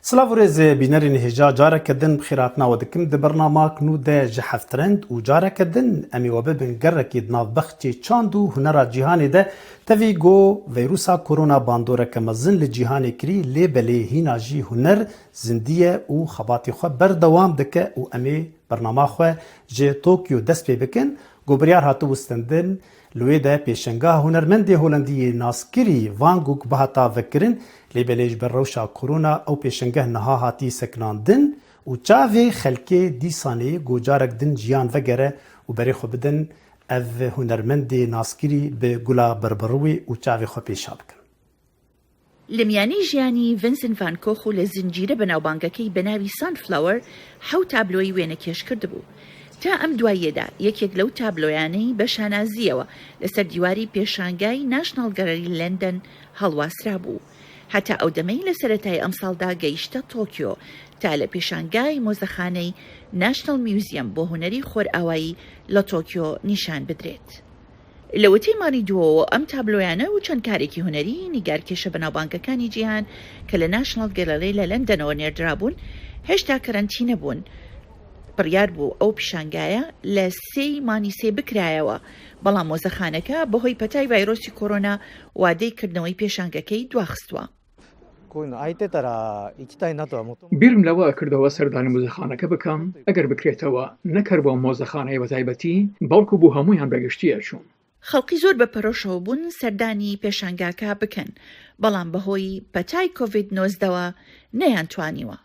سلاورز بینرین هجا جاره کدن بخیراتنا و دکم ده برنامه کنو ده جحفترند و جاره کدن امی و ببین گرکی دناف بخچی چاندو هنرا جیهانی ده تاوی گو ویروسا کرونا باندوره که مزن لجیهانی کری لی بلی هینا جی هنر زندیه و خباتی خو بردوام دکه و امی برنامه خو جه توکیو دست پی بکن گوبریار هاتو بستندن لوی ده پیشنگاه هنرمندی هولندی ناسکری وانگوک بهتا وکرن لیبلیج بر روشا کرونا او پیشنگاه نها هاتی سکناندن و چاوی خلکی دیسانی گوجارک دن جیان وگره و بری خو بدن او هنرمندی ناسکری به گلا بربروی و چاوی خو پیشا بکن. لمیانی ژیانی ڤینسن ڤان کۆخ و لە زنجیرە بەناوبانگەکەی بەناوی سانفلاور حەوت تابلۆی وێنەکێش کردبوو. تا ئەم دواییەدا یەکێک لەو تابلۆیانەی بە شانازیەوە لەسەر دیواری پێشانگای ناشنال گەلەری لەندەن هەڵواسرا بوو. هەتا ئەو دەمەی لە سەرەتای ئەمساڵدا گەیشتە تۆکیۆ تا لە پێشانگای مۆزەخانەی ناشنال میوزیەم بۆ هونەری خۆرئاوایی لە تۆکیۆ نیشان بدرێت. لە وتەی مانی دووەوە ئەم تابلۆیانە و چەند کارێکی هونەری نیگارکێشە بەناوبانگەکانی جیهان کە لە ناشنال گەلەری لە لەندەنەوە نێردرابوون هێشتا کەرەنتینە بوون. بڕیار بوو ئەو پیشانگایە لە 3 مانی 3 بکرایەوە، بەڵام مۆزەخانەکە بەهۆی پەتای ڤایرۆسی کۆرۆنا وادەی کردنەوەی پێشانگەکەی دواخستووە. بیرم لەوە کردەوە سەردانی مۆزەخانەکە بکەم ئەگەر بکرێتەوە نەکەر بۆ مۆزەخانەی بەتایبەتی بەڵکو بۆ هەموویان بەگشتیە چوون. خەڵکی زۆر بەپەرۆشەوە بوون سەردانی پێشانگاکە بکەن، بەڵام بەهۆی پەتای کۆڤید-19 نەیانتوانیوە.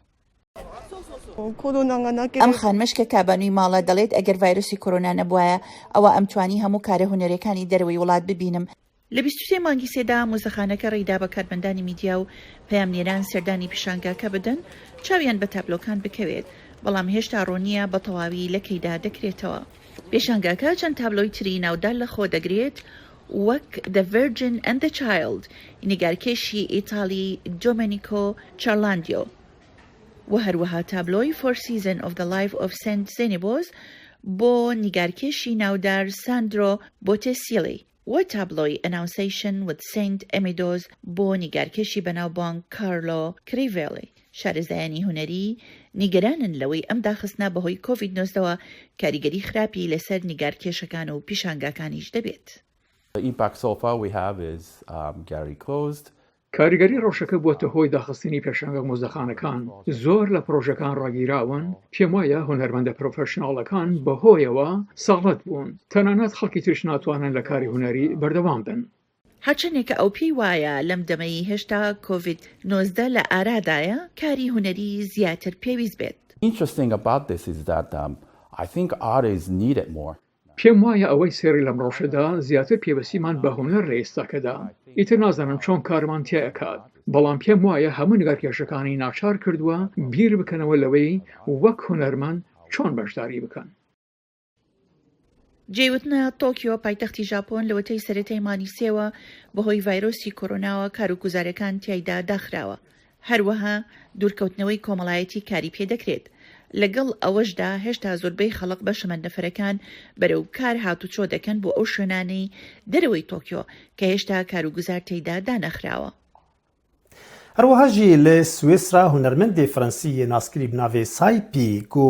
ئەم خانمەشکە تابانووی ماڵە دەڵێت ئەگەر ڤایرۆسی کۆرۆنا نەبوایە ئەوە ئەمتوانی هەموو کارە هونەرەکانی دەرەوەی وڵات ببینم. لە 23 مانگی سێدا مۆزەخانەکە ڕێیدا بە کارمەندانی میدیا و پەیامنێران سەردانی پیشانگاکە بدەن چاویان بە تابلۆکان بکەوێت، بەڵام هێشتا ڕۆنیە بە تەواوی لەکەیدا دەکرێتەوە. پێشانگاکە چەند تابلۆی تری ناودار لە خۆ دەگرێت وەک The Virgin and the Child نیگارکێشی ئیتالی دۆمێنیکۆ چارلاندیۆ و هەروەها تابلۆی Four Seasons of the Life of Saint Xenobos بۆ نیگارکێشی ناودار ساندرۆ بۆتێسیلی و تابلۆی Annunciation with Saint Emidos بۆ نیگارکێشی بەناوبانگ کارلۆ کریڤێلی. شارەزایانی هونەری نیگەرانن لەوەی ئەم داخستنا بەهۆی کۆڤید-19 کاریگەری خراپی لەسەر نیگارکێشەکان و پیشانگاکانیش دەبێت. کاریگەری ڕۆژەکە بووەتە هۆی داخستنی پێشانگە مۆزەخانەکان. زۆر لە پرۆژەکان ڕاگیراون، پێم وایە هونەرمەندە پرۆفێشناڵەکان بەهۆیەوە ساڵەت بوون، تەنانەت خەڵکی تریش ناتوانن لە کاری هونەری بەردەوام بن. هەرچەندێکە ئەو پێی وایە لەم دەمەی هێشتا کۆڤید-19 لە ئارادایە کاری هونەری زیاتر پێویست بێت. پێم وایە ئەوەی سێری لەم ڕۆژەدا زیاتر پێوەستیمان بە هونەر لە ئێستاکەدا. ئیتر نازانم چۆن کارمان تێکات، بەڵام پێم وایە هەموو نیگارکێشەکانی ناچار کردووە بیر بکەنەوە لەوەی وەک هونەرمەند چۆن بەشداری بکەن. جێوتنە تۆکیۆ پایتەختی ژاپۆن لە وتەی سەرەتای مانی سێوە بەهۆی ڤایرۆسی کۆرۆناوە کاروگوزارەکان تیایدا داخراوە. هەروەها دوورکەوتنەوەی کۆمەڵایەتی کاری پێدەکرێت. لەگەڵ ئەوەشدا هێشتا زۆربەی خەڵک بە شەمەندەفەرەکان بەرەو کار هاتوچۆ دەکەن بۆ ئەو شوێنانەی دەرەوەی تۆکیۆ کە هێشتا کاروگوزار تێیدا دانەخراوە. هەروەهاژی لە سوێسرا هونەرمەندی فەرەنسی ناسکری بناوێ سایپی گۆ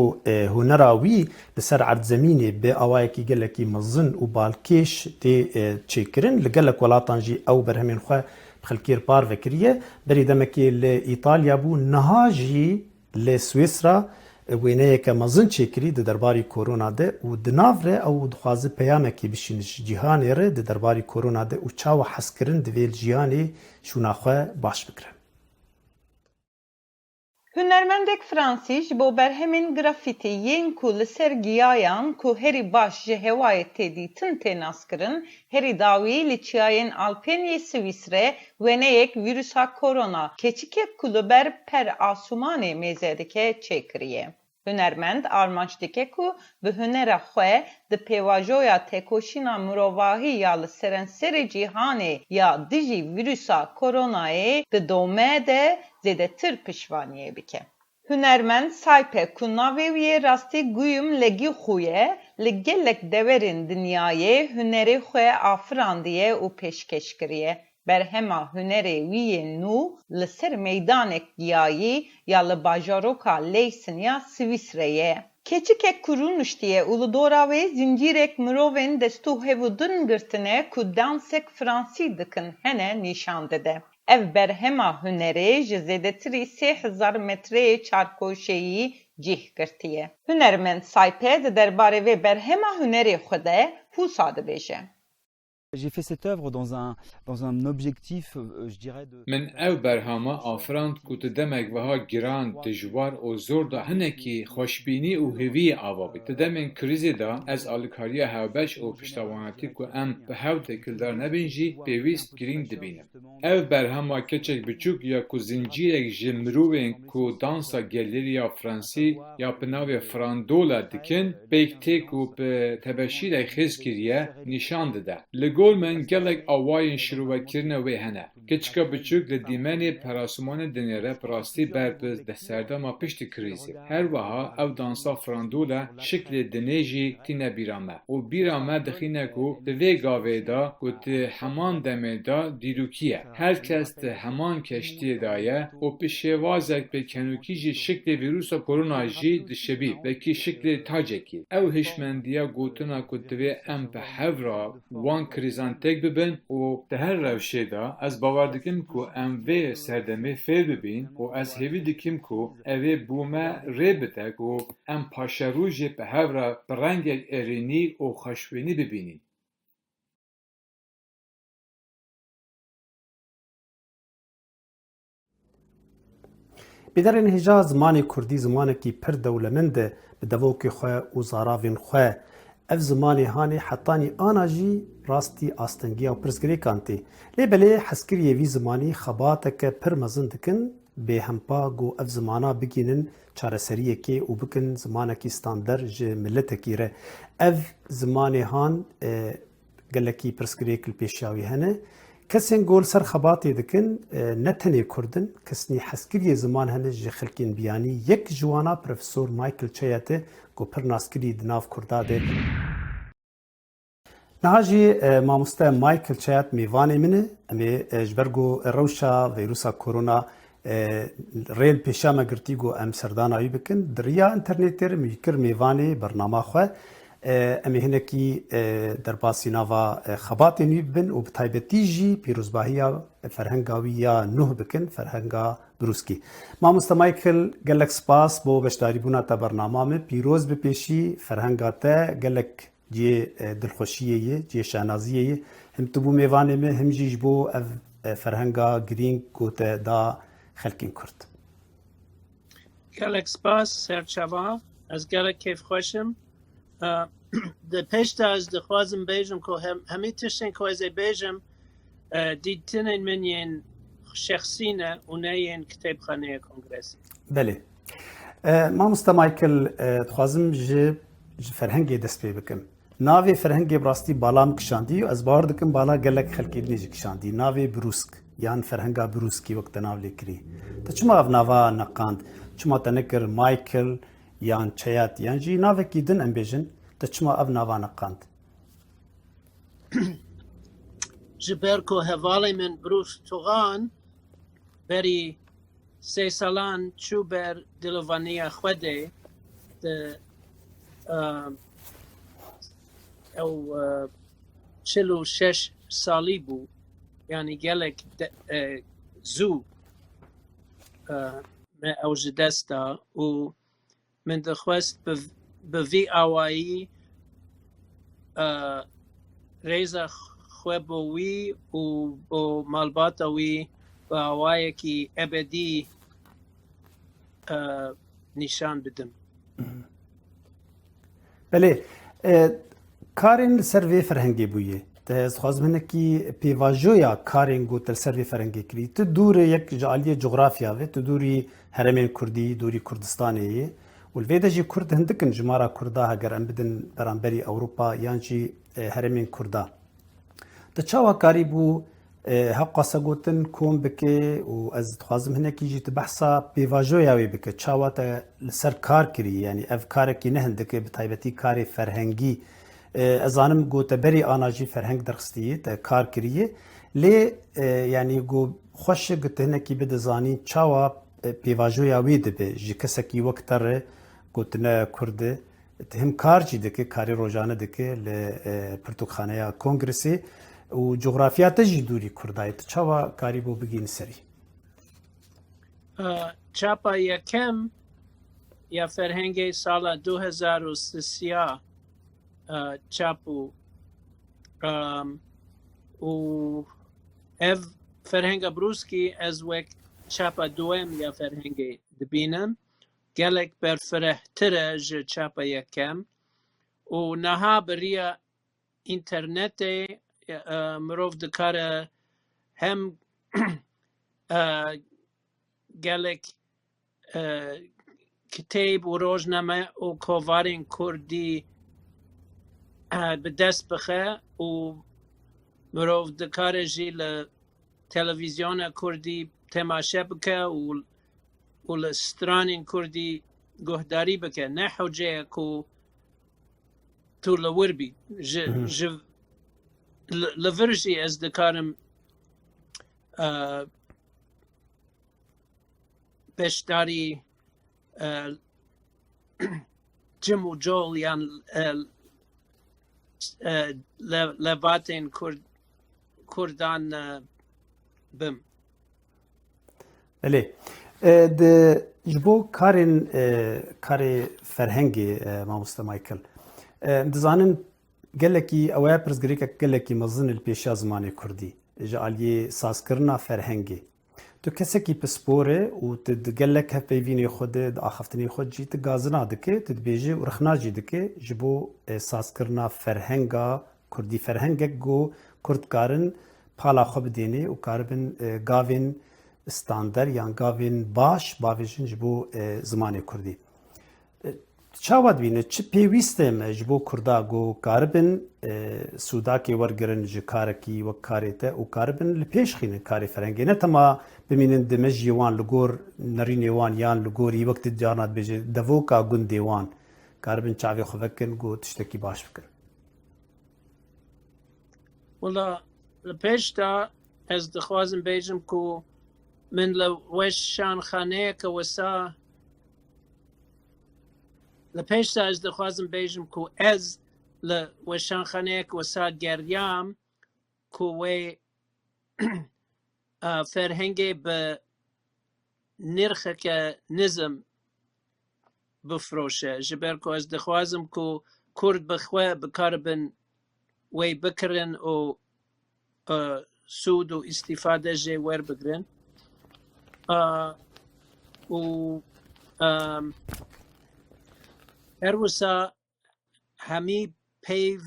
هونەراوی لەسەر عەرزەمینێ بێ ئاوایەکی گەلێکی مەزن و باڵکێش تێ چێکردن لەگەلک وڵاتانژی ئەو بەرهەمێن خۆ خەلکیر پار vekiriye berî demekê li Îtalya bû niha jî li Swêsra wêneyeke mezin çêkirî di derbarî korona de û di nav re ew dixwaze peyamekê bişîne ji cîhanê re di derbarî korona de û çawa hezkirin divê jiyanê şûna xwe baş bikire. Hunermendek Fransî ji bo berhemên grafîtî yên ku li ser giyayan ku herî baş ji hewayê tê dîtin tê naskirin, herî dawî li çiyayên Alpêniyê Swîsrê wêneyek vîrusa korona keçikek ku li ber per asûmanê mêze dike çêkiriye. Hunermend armanc dike ku bi hunera xwe di pêvajoya têkoşîna mirovahî ya li serenserê cîhanê ya dijî vîrusa koronayê di dome de zêdetir piştvaniyê bike. Hunermend saype ku navê wî rastî guyum legî xû ye, li gelek deverên dinyayê hunerê xwe afirandiye û pêşkeş kiriye. berhema hunerê wî yên nû li ser meydanek giyayî ya li bajaroka Leysin ya Swîsreyê. Keçikek ku rûniştiye û li dora wê zincîrek mirovên destûhevûdin girtine ku dansek Fransî dikin hene nîşan dide. Ev berhema hunerê ji zêdetirî 3000 metreyê çarkoşeyî cih girtiye. Hunermend Saype di derbarê vê berhema hunerê xwe de pûsa dibêje. J'ai fait cette œuvre dans un objectif, je dirais, de... من او برهما آفراند کو ته دمک وها گران دجوار او زور دا هنکی خوشبینی او هوی آوابی ته دمن کریزی دا از آلکاریا هاوبش او پشتوانتی کو ام به هاو تکلدار نبینجی پیویست گرین دبینم. او برهما کچک بچوک یا کو زنجیرک جمروین کو دانسا گلریا فرانسی یا پناوی فراندولا دکن بیکتی کو به تبشیر خیز کریه نشان دده. لگول من گلک آواین شروع کرنه وی هنه. کچکا بچوک لدیمانی پراسمان دنیره پراستی برپز ده سردما پشت کریزی. هر وها او دانسا فراندولا شکل دنیجی تینه بیرامه. و بیرامه دخینه کو ده وی گاوه دا کو ته همان دمه دا دیروکیه. هر کس ته همان کشتی دایه و پیشوازک به کنوکی جی شکل ویروسا کرونا جی دشبی بکی شکل تاجکی. او هشمندیا گوتنا کو دوی ام به هورا وان کریزان تک ببین و ده هر روشه دا از باور دکم کو ام وی سردمه فیل ببین و از هیوی دکم کو اوی بومه ری بتک و ام پاشروژی به هورا برنگ ارینی و خشبینی ببینیم. بدرین هجا زمانی کردی زمانی کی پر دولمند به دوکی خواه و زاراوین خواه اف زمانی هانی حتانی آنا جی راستی آستنگی و پرسگری کانتی لیبلی حسکری وی زمانی خباتک پر مزن دکن به همپا گو اف زمانا بگینن چارسریه که و بکن زمانه کی ستاندر جه ملت کیره اف زمانی هان گلکی پرسگری کل پیشیاوی هنه کسین گول سر خباتی دکن نتنی کردن کسنی حسکری زمان هنه جه خلکین بیانی یک جوانا پروفسور مایکل چیاته گو پر ناسکری دناف کرداده نهاجی ماموسته مایکل چیات میوانی منه امی جبرگو روشا ویروسا کرونا ریل پیشا مگرتی گو ام سردانایی بکن دریا انترنتر میکر میوانی برنامه خواه امی هنکی در باسی نوا خباتی نیب بن و بتایبتی جی پیروزباهیا فرهنگاوی یا نوح بکن فرهنگا بروسکی ماموسته مایکل گلک سپاس بو بشداری بونا تا برنامه می پیروز بپیشی فرهنگا تا گلک جی دلخوشیه جی شانازیه هم تبو میوانه می هم جیج بو فرهنگا گرین گوته دا خلکین کرد گلک سپاس سرچوا از گلک کیف خوشم ده پشت از دخوازم بیجم که همی تشتن که از بیجم دیدتنین من ین شخصینه و نه ین کتابخانه کنگرسی. بله. ماموسته مایکل دخوازم جه فرهنگی دست پی بکم. ناوی فرهنگی براستی بالام کشاندی و از باور دکم بالا گلک خلکی نیجی کشاندی. ناوی بروسک یان فرهنگا بروسکی وقت ناو لیکری. تا چما او ناوا نقاند؟ چما تنکر مایکل یان چیات یان جی ناوی کی دن ام بیجن؟ تا چما او ناوا نقاند؟ جبر که حوالی من بروس توغان بری 3 سالان چو بر دلوانی خوده ده او 46 سالی بو یعنی گلک زو ما اوج دستا و من دخواست بوی آوایی ریزا خوابوی و با مالباتوی و آوایی که ابدی نشان بدم. بله کارین سروی فرهنگی بویه از خواست منه کی پیواژویا کارین گوتل سروی فرهنگی کری تو دور یک جالی جغرافیا و تو دوری هرمین کردی دوری کردستانیه والفيدا جي كرد هندكن جمارا كردا هاگر ام بدن برانبري اوروبا يانجي هرمين كردا تشاوا كاريبو حقا سگوتن كوم بكي و از تخوازم هناكي جي تبحثا بيواجو ياوي بكي تشاوا تا لسر كار كري يعني اف كاركي نهندكي بتايبتي كاري فرهنگي ازانم گوتا بري آنا جي فرهنگ درخستيه تا كار كريه لێ یعنی گۆ خۆشە گوتهنێکی بدەزانین چاوە پێواژۆیا وێ دەبێ ژی کەسێکی وەک تەڕێ گوتنە کوردێ هم کارجی دکه کاری روزانه دکه ل پرتوخانه کنگرسی و جغرافیات جی دوری کردایت چاوا کاری بو بگین سری چاپا یکم یا فرهنگ سال 2013 چاپو و اف فرهنگ بروسکی از وک چاپا دوم یا فرهنگ دبینم گلک برفره تره جه چاپا یکم و نها بریا اینترنت مروف دکاره هم گلک کتاب و روزنامه و کوارین کردی به دست بخه و مروف دکاره جی لتلویزیون کردی تماشا بکه و لسترانین کردی گهداری بکه نه حجه کو تو لوربی لورجی از دکارم بشتاری جم و جول یان لباتین کردان بم بله د جبو کار فرهنگی ماموستا مایکل دزانن گلکی اوه پرزگریک گلکی مزن الپیشا زمان کردی جعلی سازکرنا فرهنگی تو کسی کی پسپوره و تدگلک هفیوینی خود آخفتنی خود جی تگازنا دکه تدبیجه و رخناجی دکه جبو سازکرنا فرهنگا کردی فرهنگک گو کردکارن پالا خوب دینی و کاربن گاوین استاندر یان گاوین باش باویجن جبو زمان کردی چاواد بینه چه پیوسته مجبو کردا گو کاربن سودا کی ورگرن ج کارکی و کاریته و کاربن لپیش خینه کاری فرنگی نه تما بمینن دمج یوان لگور نرین یوان یان لگوری وقت جانات بجه دوکا گون دیوان کاربن چاوی خوکن گو تشتکی باش بکن والله لپیش تا از دخوازم بیجم کو من لوش شان خانه که وسا لپیش تا از دخوازم بیجم کو از لوشان خانه که وسا گریام کو وی فرهنگی به نرخ که نظم بفروشه جبر کو از دخوازم کو کرد بخواه بکاربن وی بکرن و سود و استفاده جه ور بگرن و هروسا همی پیو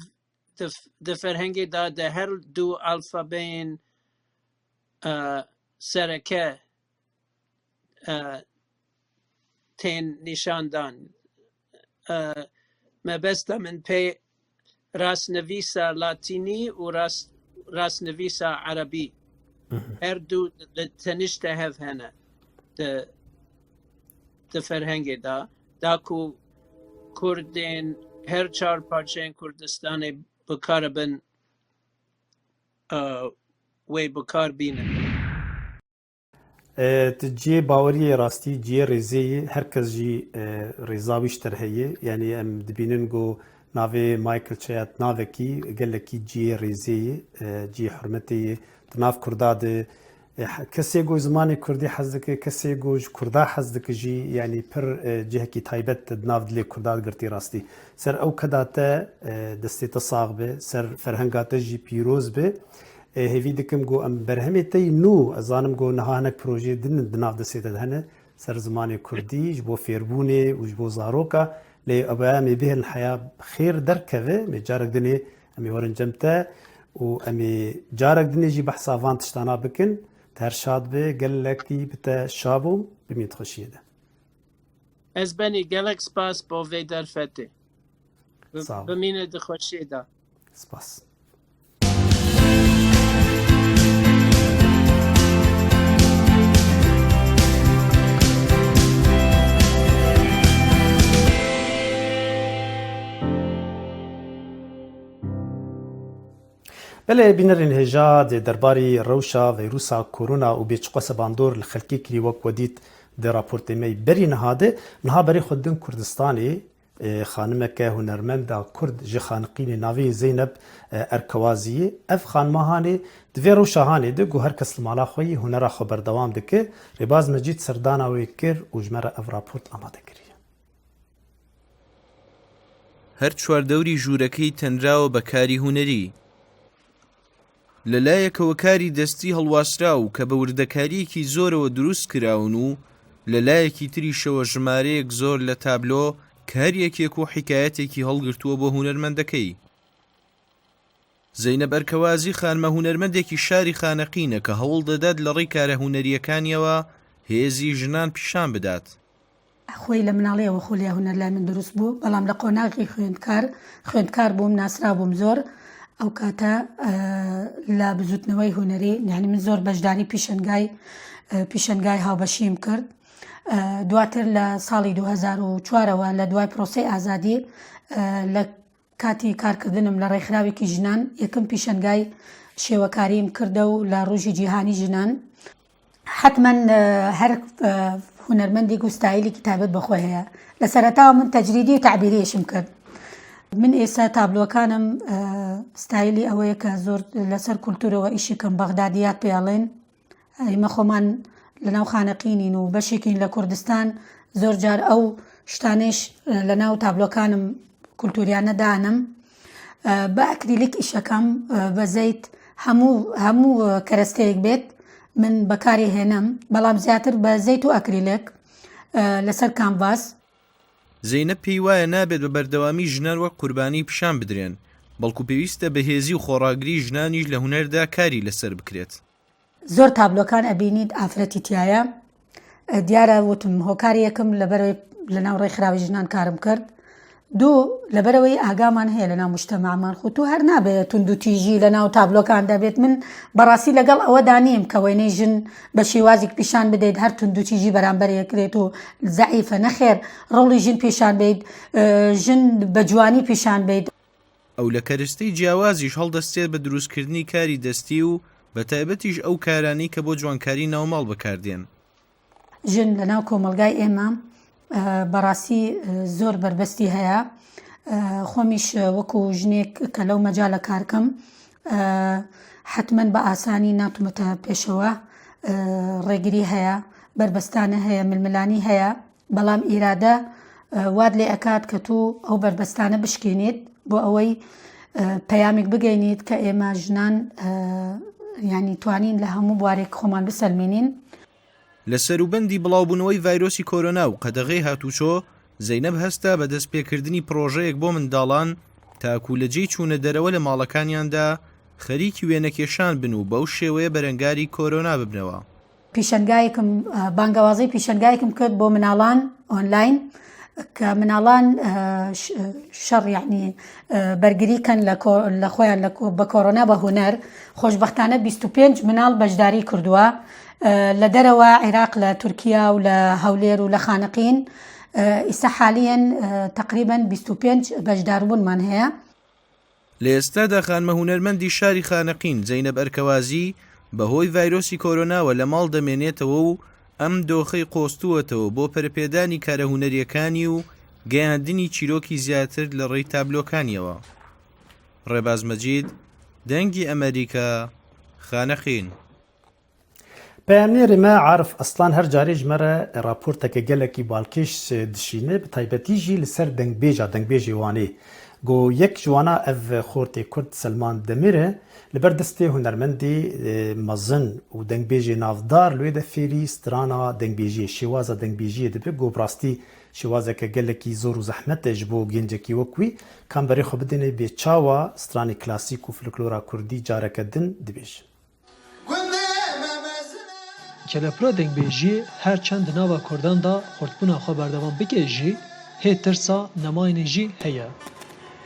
د فرهنگ دا د هر دو الفابین سرکه تین نشان دان ما بسته من پی راس نویسا لاتینی و راس نویسا عربی هر دو تنشته هف هنه د فرهنگ دا کو کردین هر چار پارچه کردستان بکار بن وی بکار بینن تجي باوري راستي جي ريزي هركز جي ريزاويش ترهيه يعني ام دبيننجو نافي مايكل شيات نافكي قال لك جي ريزي جي حرمتي تناف كرداد كسي جو زماني كردي حزدك كسي جو كردا حزدك جي يعني بر جهكي تايبت ناف دلي كرداد قرتي راستي سر او كداتا دستي تصاغ به سر فرهنگات جي بيروز به هیوی دکم گو ام برهمی تی نو ازانم گو نهانک پروژه دن دناف دسته دهنه سر زمان کردی جبو فیربونه و جبو زاروکا لی ابا می به الحياة خیر درکوه می جارک دنی امی ورن جمتا و امی جارک دنی جی بحثا وان تشتانا بکن ترشاد به گلکی بتا شابوم بمید خوشیه ده از بنی گلک سپاس با وی در فته بمینه ده خوشیه ده سپاس بله بینرین هجا د درباری روشا ویروسا کرونا و بیچقوس باندور الخلکی کری وک ودید د راپورت می بری نهاده نها بری خودن کردستانی خانمک هنرمند کرد جی خانقین ناوی زینب ارکوازی اف خانمهانه دوی روشاهانه ده گو هر کس مالا خوی هنر خبر دوام دکه رباز مجید سردانا وی کر و جمره اف راپورت آماده کری هەر چواردەوری ژوورەکەی تەنراوە بە کاری هونەری لەلایەکەوە کاری دەستی هەڵواسراو کە بە وردەکاریەکی زۆرەوە دروست کراون و لەلایەکی تریشەوە ژمارەیەک زۆر لە تابلۆ کاریەکێک و حیکایەتێکی هەڵگرتووە بۆ هونەرمەندەکەی زەینەب ئەرکەوازی خانمە هونەرمەندێکی شاری خانەقینە کە هەوڵ دەدات لە ڕێی کارە هونەریەکانیەوە هێزی ژنان پیشان بدات خۆی لە مناڵەیەوە خۆلیا هونەر لای من دروست بوو بەڵام لە قۆناغی خوێندکار بووم ناسرا بووم زۆر ئەو کاتە لە بزوتنەوەی هونەری یعنی من زۆر بەشداری پیشەنگای هاوبەشیم کرد دواتر لە ساڵی 2004ەوە لە دوای پرۆسەی ئازادی لە کاتی کارکردنم لە ڕێکخراوێکی ژنان یەکەم پیشەنگای شێوەکاریم کردە و لە ڕۆژی جیهانی ژنان حتما هەر هونەرمەندێک و ستایلێکی تایبەت بەخۆی هەیە لە سەرەتاوە من تەجریدی و تعبیریشم کرد من ئێستا تابلۆکانم ستایلی ئەوەیە کە زۆر لەسەر کولتورەوە ئیشیکەم بەغدادیات پێڵێن ئێمە خۆمان لەناو خانەقینین و بەشێکین لە کوردستان زۆر جار ئەو شتانێش لەناو تابلۆکانم کولتوریانە دانم بە ئەکریلیک ئیشەکەم بە زەیت هەموو کەرەستەیەک بێت من بەکاری هێنم بەڵام زیاتر بە زەیت و ئەکریلێک لەسەر کامڤاس زەینەب پێی وایە نابێت بە بەردەوامی ژنان وەک قوربانی پیشان بدرێن بەڵکو پێویستە بەهێزی و خۆڕاگری ژنانیش لە هونەردا کاری لەسەر بکرێت زۆر تابلۆکان ئەبینیت ئافرەتی تایە دیارە وتم هۆکاری یەکەم لەبەرەوەی لەناو ڕێکخراوی ژنان کارم کرد دوو لەبەرەوەی ئاگامان هەیە لەناو مجتەماعمان خۆتو هەر نابێت تونند و تیژی لەناو تابلۆکان دەبێت من بەڕاستی لەگەڵ ئەوەدا نیم کە وێنەی ژن بە شێوازێک پیشان بدەیت هەر تونند و تیژی بەرامبەرێکرێت و زەعیفە نەخێر ڕۆڵی ژن پیشان بیت ژن بە جوانی پیشان بیت ئەو لە کەرستەی جیاوازیش هەڵدەستێت بە دروستکردنی کاری دەستی و بە تایبەتیش ئەو کارانی کە بۆ جوانکاری ناوماڵ بەکاردێن ژن لەناو کۆمەلگای ئێمە بەڕاستی زۆر بربەستی هەیە خۆمیش وەکو ژنێک کە لەو مەجالە کارکەم حتمما بە ئاسانی ناتومەتە پێشەوە ڕێگری هەیە بربەستانە هەیە ململانی هەیە بەڵام ئیرادە واد لێ ئەکات کە تو ئەو بربەستانە بشکێنیت بۆ ئەوەی پەیامێک بگەینیت کە ئێمە ژنان یعنی توانین لە هەموو بوارێک خۆمان بسەلمێنین لە سەروبەندی بڵاوبوونەوەی ڤایرۆسی کۆرۆنا و قەدەغەی هاتوچۆ زەینەب هەستا بە دەستپێکردنی پرۆژەیەک بۆ منداڵان تاکو لە جێی چوونە دەرەوە لە ماڵەکانیاندا خەریکی وێنەکێشان بن و بەو شێوەیە بەرەنگاری کۆرۆنا ببنەوە پیشەنگایەکم بانگەوازی پیشەنگایەکم کرد بۆ مناڵان ئۆنلاین کە مناڵان شەڕ یعنی بەرگریکەن لە خۆیان بە کۆرۆنا بە هونەر خۆشبەختانە 25 مناڵ بەشداری کردووە لە دەرەوە عێراق لە تورکیا و لە هەولێر و لە خانەقین ئێستا حالیەن تقریبا 25 بەشداربوونمان هەیە لە ئێستادا خانمە هونەرمەندی شاری خانەقین زەینەب ئەرکەوازی بەهۆی ڤایرۆسی کۆرۆناوە لە ماڵ دەمێنێتەوە و ئەم دۆخەی قۆستووەتەوە بۆ پەرپێدانی کارە هونەریەکانی و گەیاندنی چیرۆکی زیاتر لە ڕێی تابلۆکانیەوە ڕێباز مەجید دەنگی ئەمریکا خانەقین پەیامنێری ما عارف ئەسڵان هەر جارێ ژمەرە راپۆرتێکە گەلێکی باڵکێش دشینێ بە تایبەتیژی لەسەر دەنگبێژی وانێ گۆ یەک جوانە ئەڤ خۆرتێ کورد سلمان دەمیرە لەبەر دەستێ هونەرمەندی مەزن و دەنگبێژی ناودار لێ دە فێری سترانە دەنگبێژی شێوازە دەنگبێژیە دەبێت گۆ بڕاستی شێوازێکە گەلێکی زۆر و زەحمەتێش بۆ گەنجێکی وەکوی کامبەرێ خۆ بدێنێ بێچاوە سترانی کلاسیک و فلکلۆرا کوردی جارەکە دن دەبێژ کەلەپرا دەنگبێژی هەر چەند ناوە کورداندا خۆردبوونا خۆ بەردەوام بکێژی هێ ترسا نەماینێژی هەیە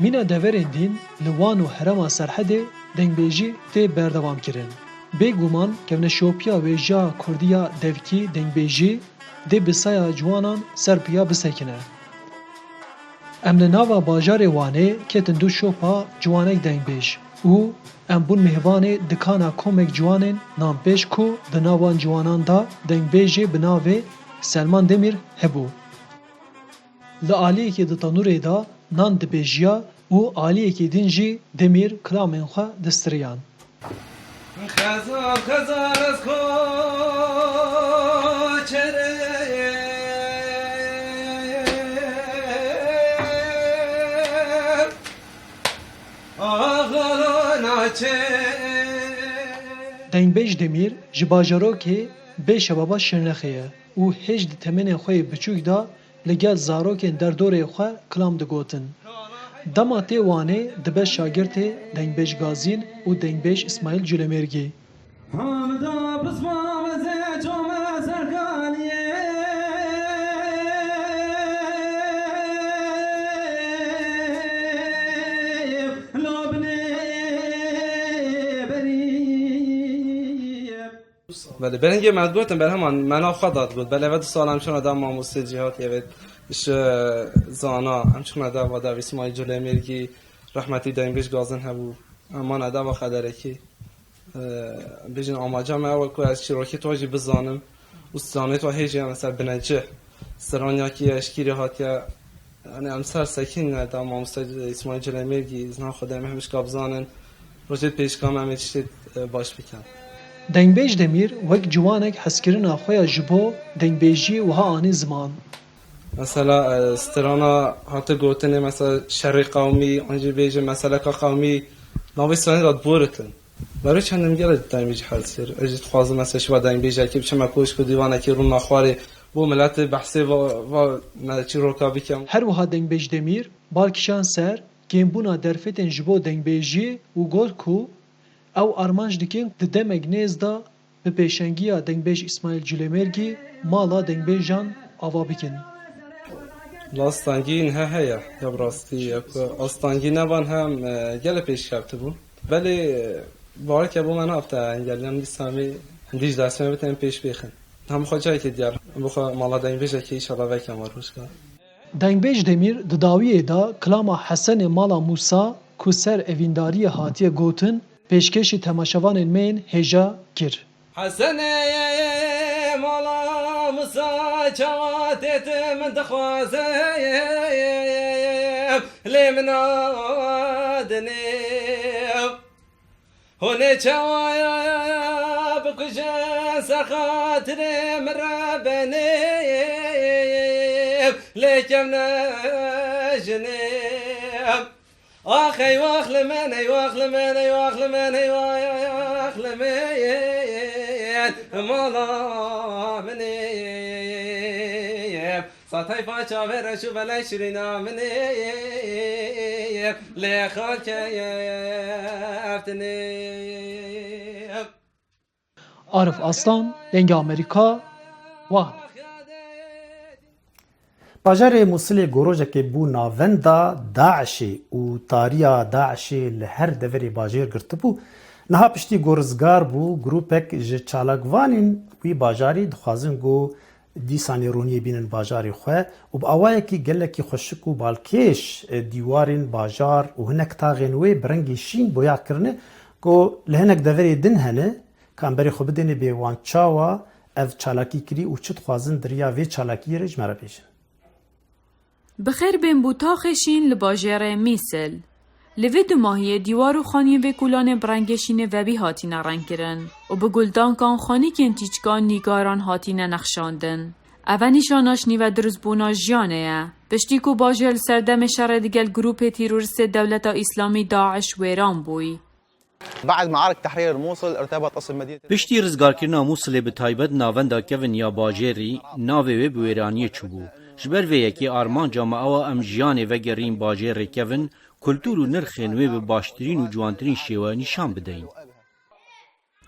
مینە دەڤەرێن دین لە وان و هەرەما سەرحەدێ دەنگبێژی تێ بەردەوام کردن بێگومان کەونە شۆپیا وێژا کوردیا دەڤکی دەنگبێژی دێ بسایە جوانان سەر پیا بسەکنە ئەم لە ناوە باژارێ وانێ کێتن دوو شۆپا جوانێک دەنگبێژ و ام بون مهوان دکانا کومک جوانن نام پیش کو دناوان جوانان دا دنگ بیجه بناوه سلمان دمیر هبو. لعالیه که دتانوره دا نان دبیجیا و عالیه که دینجی دمیر کلامن خواه دستریان. خزان خزان از خو چره دنگ بیج دمیر جباجارو که به شبابا شنرخیه و هیچ تمن خوی بچوک دا لگل زارو که در دوره خواه کلام دگوتن. دما تی وانه دبه شاگرد دنگ بیج گازین و دنگ بیج اسماعیل جلمرگی. بله برنگی مدبوتن بر همان منا خداد بود بله ود سال همچون آدم ماموسه جهات یه اش زانا همچون آدم و در اسماعیل جلمرگی رحمتی دنگش گازن هبو اما آدم و خدره کی بیشتر آماجم اول که از شراکی توجی بزانم و سانه تو هیچی مثلا بنجه سرانیا کی اشکیری هاتیا یعنی امسال سکین آدم ماموسه اسماعیل جلمرگی زن خودم همش کابزانن روزی پیشکام همه چیز باش بکن. دنگ بیج دمیر وک جوانک حسکرین آخویا جبو دنگ بیجی و ها آنی زمان. مثلا استرانا هات گوتنه مثلا شرق قومی آنجا بیج مثلا که قومی ناوی سانی داد بورتن. برای چندم گرد دنگ بیج حسیر. اجت خوازم مثلا شما دنگ بیج که بچه مکوش که دیوانه که رو نخواره بو ملت بحثی و چی رکابی کم. هر وها دنگ بیج دمیر بالکشان سر گیمبونا درفتن جبو دنگ بیجی و گل کو او ارمانج دکین ددمگ نیزدا به پیشنگی دنگبیج اسماعیل جلمرگی مالا دنگبیجان آوا بکن. لاستانگی نه هیا یا براستی آستانگی نوان هم گل پیش کرده بود ولی باره که بو من هفته انگلیم دیسامی دیج دستمه بتیم پیش بیخن هم خود جایی که دیار بخوا مالا دنگبیج که ایشالا وکم واروش کن. دنگبیج دمیر دداویه دا کلاما حسن مالا موسا کسر اوینداری هاتیه گوتن پیشکشی تماشاوان مین هجا کر. حسن مالا موسا چاتت من دخوازم لمنادنیم هونه چوایا بکشن سخاطر مرابنیم لیکم نجنیم آخ ای واخل من ای واخل من ای واخل من ای واخل من مالا منیم ساتای پاچا ورشو بلای شرینا منیم لیخال که افتنیم. عارف اسلان دنگ امریکا وان. باجار موصل گروجک بو ناوندا داعش و تاریا داعش لهر دوری باجار گرتبو نها پشتی گورزگار بو گروپک ج چالاگوانین وی باجاری دخوازن گو دیسانی رونی بینن باجاری خواه و با اوای کی گلکی خوشک و بالکیش دیوارین باجار و هنک تاغین وی برنگی شین بویا کرنه گو لهنک دوری دن هنه کان بری خوب دنی به وان چاوا اف چالاکی کری و چت خوازن دریا وی چالاکی رج مرا بیشن. بخیر بین بو تاخشین لباجره میسل. لوی دو ماهی دیوار و خانی و کلان برنگشین و بی هاتین رنگ کرن و به گلدان کان خانی که انتیچگان نیگاران هاتین نخشاندن. اوه نشاناش نیو درست بونا جانه پشتی کو باجر سردم شر دیگل گروپ تیرورست دولت اسلامی داعش ویران بوی. بعد معارك تحرير موصل ارتبط اصل مدينه پشتی رزگارکرنا موصل به تایبت ناوندا کون یا باجری ناوی و ایرانی چوبو جبر وی کی آرمان جامعه ام جیان و گرین باجر کون کلتور و نرخین و به باشترین و جوانترین شیوه نشان بدهیم.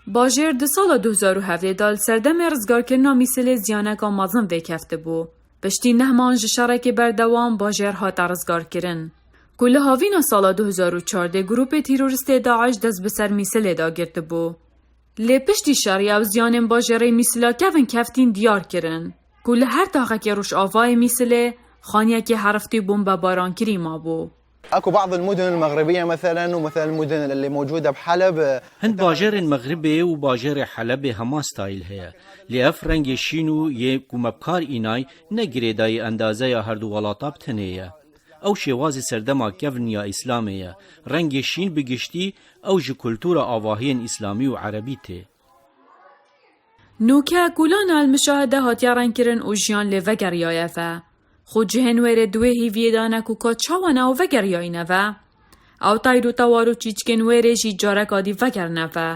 باجر ده سال 2017 دال سردم رزگارکرنا میسل زیانک آمازن وکفته بو. پشتی نهمان جشارک بردوام باجر هات رزگارکرن. کل هاوینا سال 2014 گروپ تیرورست داعش دست بسر میسل دا گرده بو. لی پشتی شریا و زیانم باجره میسلا کون کفتین دیار کرن. کل هر داغه که روش آوای میسله خانیه که حرفتی بومب باران کری ما بو. اكو بعض المدن المغربيه مثلا ومثلا المدن اللي موجوده بحلب هند باجر مغربي و باجر حلب هما ستایل هەیە لێف ڕەنگی شین و یەکومەبکار ئینای نەگرێدایی ئەندازەیە هەردوو وڵاتە بتنەیە ئەو شێوازی سەردەما کەڤن یا ئیسلامەیە ڕەنگی شین بگشتی ئەو ji کولتورە ئاواهiyên ئیسلامی و عەرەبی تێ نوکە کولان المشاهده هاتیا رنگکردن و ژیان لێ vegeriayeve خو cihên wêrê duê hîviyê dane ku ka çawana ew vegeriyayîneve ew tayr û tewar û çîçkên wêrê jî carek adî vegerneve.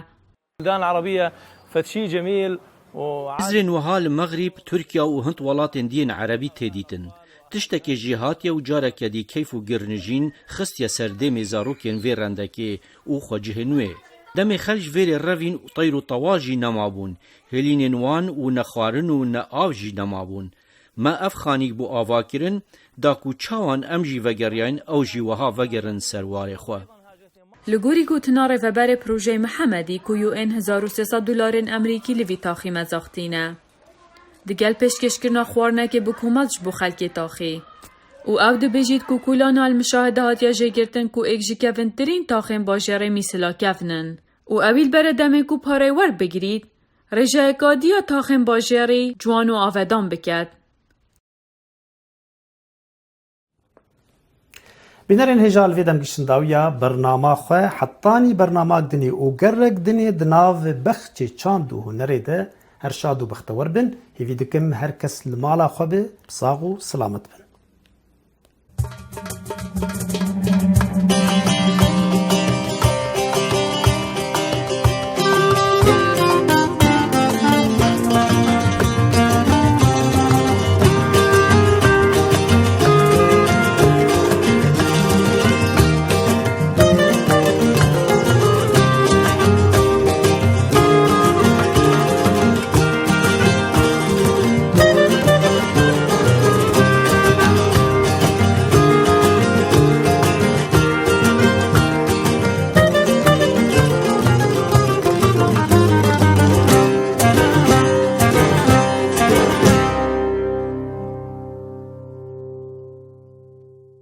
البلدان العربية فشي جميل Bizrên wiha li Megrîb, Tirkiya û Hind welatên diyên Erebî têdîtin. Tiştekê jî hatiye û carekê dî keyf û girnijîn xistiye ser demê zarokên vê rendekê û xwecihên wê. Demê xel ji vêrê revîn û tayr û tewar jî nemabûn. Hêlînên wan û ne xwarin û ne av jî nemabûn. Me ev xanîk bû avakirin, da ku çawan em jî vegeriyayîn ew jî wiha vegerin ser warê xwe. Li gorî gotina rêveberê projeyê Mihemedî ku UN $1300 Emerîkî li vî taxî mezaxtîne. Digel pêşkêşkirina xwarinekê bi komet ji bo xelkê taxî. û ew dibêjît ku kulan almüşahede hatiye jêgirtin ku êk ji kevintirîn taxên bajarê Mîsila kevnin. û ewîl bere demê ku parê werbigirît, rêjeyekadiya taxên bajarê ciwan û avedan biket. بینەرên hêja li vê demgişindawiya bernama xwe hettanî bernamak dinê û gerek dinê di nav bexçê çand û hunerê de her şad û bextewar bin. Hêvî dikim her kes li mala xwe bi sağ û selamet bin.